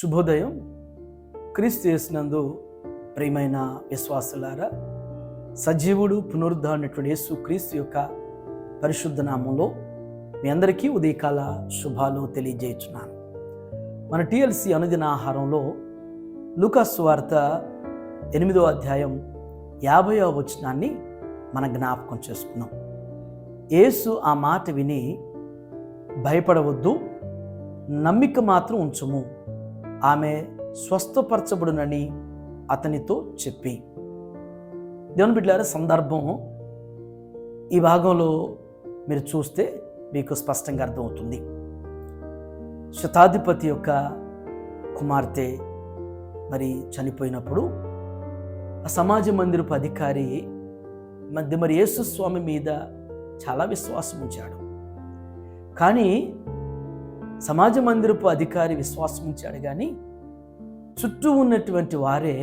శుభోదయం. క్రీస్తు యేసునందు ప్రియమైన విశ్వాసులారా, సజీవుడు పునరుద్ధారణటువంటి యేసు క్రీస్తు యొక్క పరిశుద్ధ నామంలో మీ అందరికీ ఉదయకాల శుభాలు తెలియజేయుచున్నాను. మన టిఎల్సి అనుదిన ఆహారంలో లూకా సువార్త 8వ అధ్యాయం 50వ వచనాన్ని మన జ్ఞాపకం చేసుకున్నాం. యేసు ఆ మాట విని, భయపడవద్దు, నమ్మిక మాత్రం ఉంచుము, ఆమె స్వస్థపరచబడునని అతనితో చెప్పి. దేవుని బిడ్డలారా, సందర్భం ఈ భాగంలో మీరు చూస్తే మీకు స్పష్టంగా అర్థమవుతుంది. శతాధిపతి యొక్క కుమార్తె మరి చనిపోయినప్పుడు ఆ సమాజ మందిరపు అధికారి మరి యేసు స్వామి మీద చాలా విశ్వాసం ఉంచాడు. కానీ సమాజ మందిరపు అధికారి విశ్వాసం ఉంచాడు, కానీ చుట్టూ ఉన్నటువంటి వారే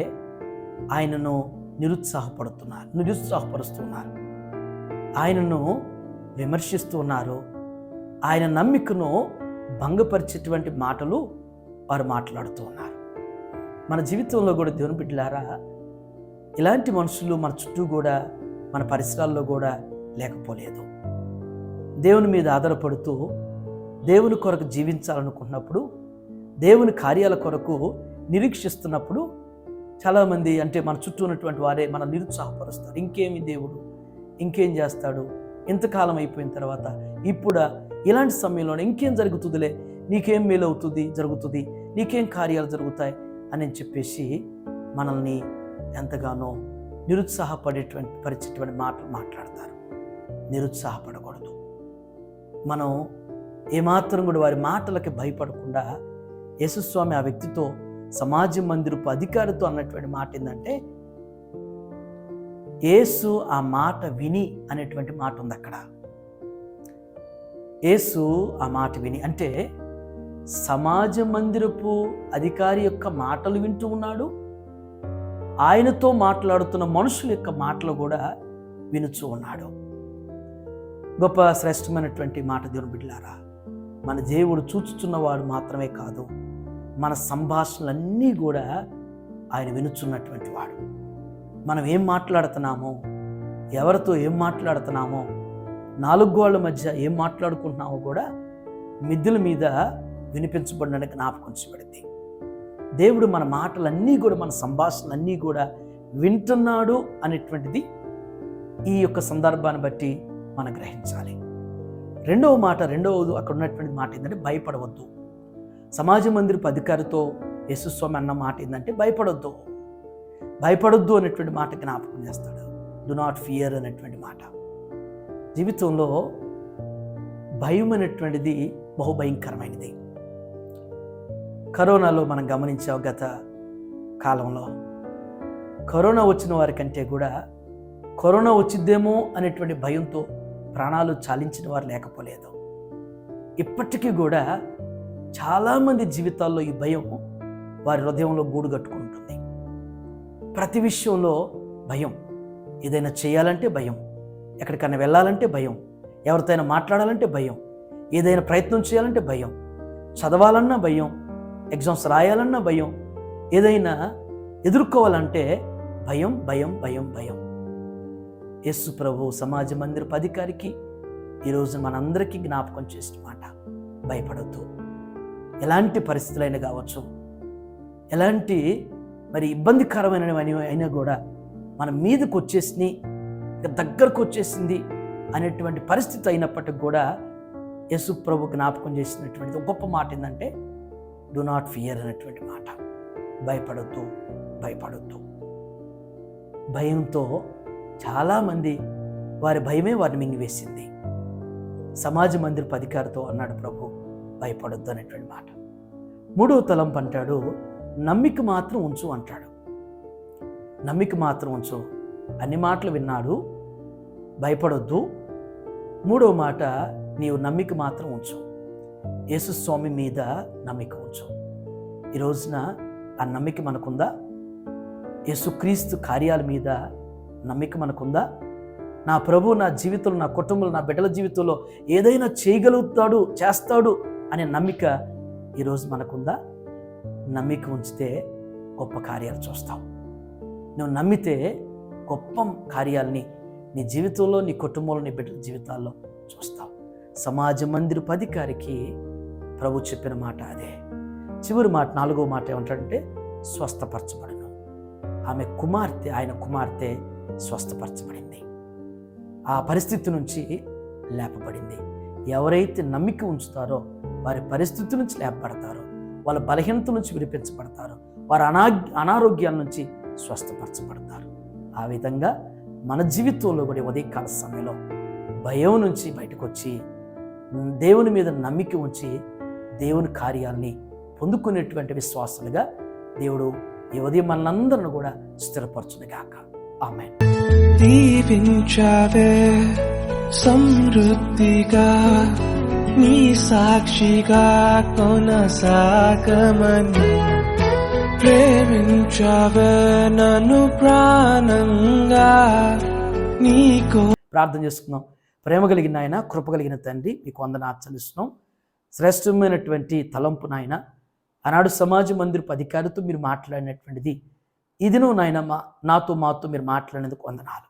ఆయనను నిరుత్సాహపరుస్తున్నారు, ఆయనను విమర్శిస్తున్నారు, ఆయన నమ్మికను భంగపరిచేటువంటి మాటలు వారు మాట్లాడుతూ ఉన్నారు. మన జీవితంలో కూడా దేవుని బిడ్డలారా, ఇలాంటి మనుషులు మన చుట్టూ కూడా మన పరిసరాల్లో కూడా లేకపోలేదు. దేవుని మీద ఆధారపడుతూ దేవుని కొరకు జీవించాలనుకున్నప్పుడు, దేవుని కార్యాల కొరకు నిరీక్షిస్తున్నప్పుడు చాలామంది అంటే మన చుట్టూ ఉన్నటువంటి వారే మన నిరుత్సాహపరుస్తారు. ఇంకేమి దేవుడు ఇంకేం చేస్తాడు, ఇంతకాలం అయిపోయిన తర్వాత ఇప్పుడు ఇలాంటి సమయంలో ఇంకేం జరుగుతుందిలే, నీకేం మేలు అవుతుంది జరుగుతుంది, నీకేం కార్యాలు జరుగుతాయి అని చెప్పేసి మనల్ని ఎంతగానో పరిచేటువంటి మాటలు మాట్లాడతారు. నిరుత్సాహపడకూడదు. మనం ఏమాత్రం కూడా వారి మాటలకి భయపడకుండా యేసుస్వామి ఆ వ్యక్తితో, సమాజ మందిరపు అధికారితో అన్నటువంటి మాట ఏంటంటే, యేసు ఆ మాట విని అనేటువంటి మాట ఉంది అక్కడ. యేసు ఆ మాట విని అంటే సమాజ మందిరపు అధికారి యొక్క మాటలు వింటూ ఉన్నాడు, ఆయనతో మాట్లాడుతున్న మనుషుల యొక్క మాటలు కూడా వినుచూ ఉన్నాడు. గొప్ప శ్రేష్టమైనటువంటి మాట దేవుని బిడ్డలారా, మన దేవుడు చూచుచున్నవాడు మాత్రమే కాదు, మన సంభాషణలన్నీ కూడా ఆయన వినుచున్నటువంటి వాడు. మనం ఏం మాట్లాడుతున్నామో, ఎవరితో ఏం మాట్లాడుతున్నామో, నాలుగు గోళ్ల మధ్య ఏం మాట్లాడుకుంటున్నామో కూడా మిద్దెల మీద వినిపించబడిన జ్ఞాపకం చేయబడింది. దేవుడు మన మాటలన్నీ కూడా, మన సంభాషణలన్నీ కూడా వింటున్నాడు అనేటువంటిది ఈ యొక్క సందర్భాన్ని బట్టి మనం గ్రహించాలి. రెండవది అక్కడ ఉన్నటువంటి మాట ఏంటంటే, భయపడవద్దు. సమాజ మందిరపు అధికారితో యేసుస్వామి అన్న మాట ఏంటంటే, భయపడొద్దు అనేటువంటి మాట జ్ఞాపకం చేస్తాడు. డు నాట్ ఫియర్ అనేటువంటి మాట. జీవితంలో భయం అనేటువంటిది బహుభయంకరమైనది. కరోనాలో మనం గమనించాం, గత కాలంలో కరోనా వచ్చిన వారికంటే కూడా కరోనా వచ్చిద్దేమో అనేటువంటి భయంతో ప్రాణాలు చాలించిన వారు లేకపోలేదు. ఇప్పటికీ కూడా చాలామంది జీవితాల్లో ఈ భయం వారి హృదయంలో గూడు కట్టుకుంటుంది. ప్రతి విషయంలో భయం. ఏదైనా చేయాలంటే భయం, ఎక్కడికైనా వెళ్ళాలంటే భయం, ఎవరితోనైనా మాట్లాడాలంటే భయం, ఏదైనా ప్రయత్నం చేయాలంటే భయం, చదవాలన్నా భయం, ఎగ్జామ్స్ రాయాలన్నా భయం, ఏదైనా ఎదుర్కోవాలంటే భయం భయం భయం భయం. యేసు ప్రభు సమాజ మందిరపు అధికారికి ఈరోజు మనందరికీ జ్ఞాపకం చేసిన మాట, భయపడొద్దు. ఎలాంటి పరిస్థితులైనా కావచ్చు, ఎలాంటి మరి ఇబ్బందికరమైనవి అయినా కూడా మన మీదకి వచ్చేసి దగ్గరకు వచ్చేసింది అనేటువంటి పరిస్థితి అయినప్పటికి కూడా యేసు ప్రభు జ్ఞాపకం చేసినటువంటి గొప్ప మాట ఏంటంటే, డు నాట్ ఫియర్ అనేటువంటి మాట. భయపడొద్దు. భయంతో చాలామంది వారి భయమే వారిని మింగివేసింది. సమాజ మందిరపు అధికారితో అన్నాడు ప్రభు, భయపడొద్దు అనేటువంటి మాట. మూడవ తలంపు అంటాడు, నమ్మిక మాత్రం ఉంచు అంటాడు. నమ్మిక మాత్రం ఉంచు. అన్ని మాటలు విన్నాడు, భయపడొద్దు. మూడవ మాట, నీవు నమ్మిక మాత్రం ఉంచు. యేసుస్వామి మీద నమ్మిక ఉంచు. ఈ రోజున ఆ నమ్మిక మనకుందా? యేసుక్రీస్తు కార్యాల మీద నమ్మిక మనకుందా? నా ప్రభు నా జీవితంలో, నా కుటుంబంలో, నా బిడ్డల జీవితంలో ఏదైనా చేయగలుగుతాడు, చేస్తాడు అనే నమ్మిక ఈరోజు మనకుందా? నమ్మిక ఉంచితే గొప్ప కార్యాలు చూస్తావు. నువ్వు నమ్మితే గొప్ప కార్యాలని నీ జీవితంలో, నీ కుటుంబంలో, నీ బిడ్డల జీవితాల్లో చూస్తావు. సమాజ మందిరపు అధికారికి ప్రభు చెప్పిన మాట అదే. చివరి మాట, 4వ మాట ఏమంటాడంటే స్వస్థపరచబడను. ఆయన కుమార్తె స్వస్థపరచబడింది. ఆ పరిస్థితి నుంచి లేపబడింది. ఎవరైతే నమ్మిక ఉంచుతారో వారి పరిస్థితి నుంచి లేపబడతారో, వాళ్ళ బలహీనత నుంచి విడిపించబడతారో, వారి అనారోగ్యాల నుంచి స్వస్థపరచబడతారు. ఆ విధంగా మన జీవితంలో కూడా ఉదయకాల సమయంలో భయం నుంచి బయటకు వచ్చి దేవుని మీద నమ్మిక ఉంచి దేవుని కార్యాలని పొందుకునేటువంటి విశ్వాసాలుగా దేవుడు ఈ ఉదయం మనందరిని కూడా స్థిరపరచునుగాక. ఆమేన్. దీవించావే సమృద్ధిగా, నీ సాక్షిగా కొనసాగమని, ప్రేమించావే నన్ను ప్రాణంగా నీకు. ప్రార్థన చేసుకుందాం. ప్రేమ కలిగిన ఆయన, కృప కలిగిన తండ్రి, మీకు వందనాలు చెల్లిస్తున్నాం. శ్రేష్టమైనటువంటి తలంపు నాయన, ఆనాడు సమాజ మందిరపు అధికారితో మీరు మాట్లాడినటువంటిది ఇదిను నాయన, మాతో మీరు మాట్లాడినందుకు వందనాలు.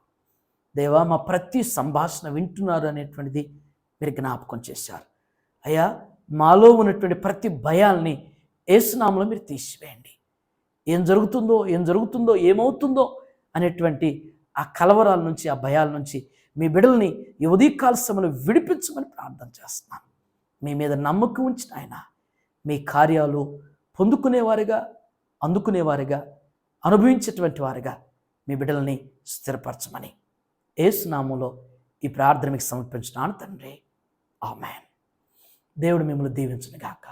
దేవా, మా ప్రతి సంభాషణ వింటున్నారు అనేటువంటిది మీరు జ్ఞాపకం చేశారు. అయ్యా, మాలో ఉన్నటువంటి ప్రతి భయాల్ని యేసునామములో మీరు తీసివేయండి. ఏం జరుగుతుందో ఏమవుతుందో అనేటువంటి ఆ కలవరాల నుంచి, ఆ భయాల నుంచి మీ బిడ్డల్ని ఈ ఉదయకాల సమయంలో విడిపించమని ప్రార్థన చేస్తున్నాను. మీ మీద నమ్మకం ఉంచిన ఆయన మీ కార్యాలు పొందుకునేవారుగా, అందుకునేవారుగా, అనుభవించేటువంటి వారుగా మీ బిడ్డల్ని స్థిరపరచమని యేసు నామములో ఈ ప్రార్థన మీకు సమర్పించున్నాను తండ్రి. ఆమేన్. దేవుడు మిమ్మల్ని దీవించును గాక.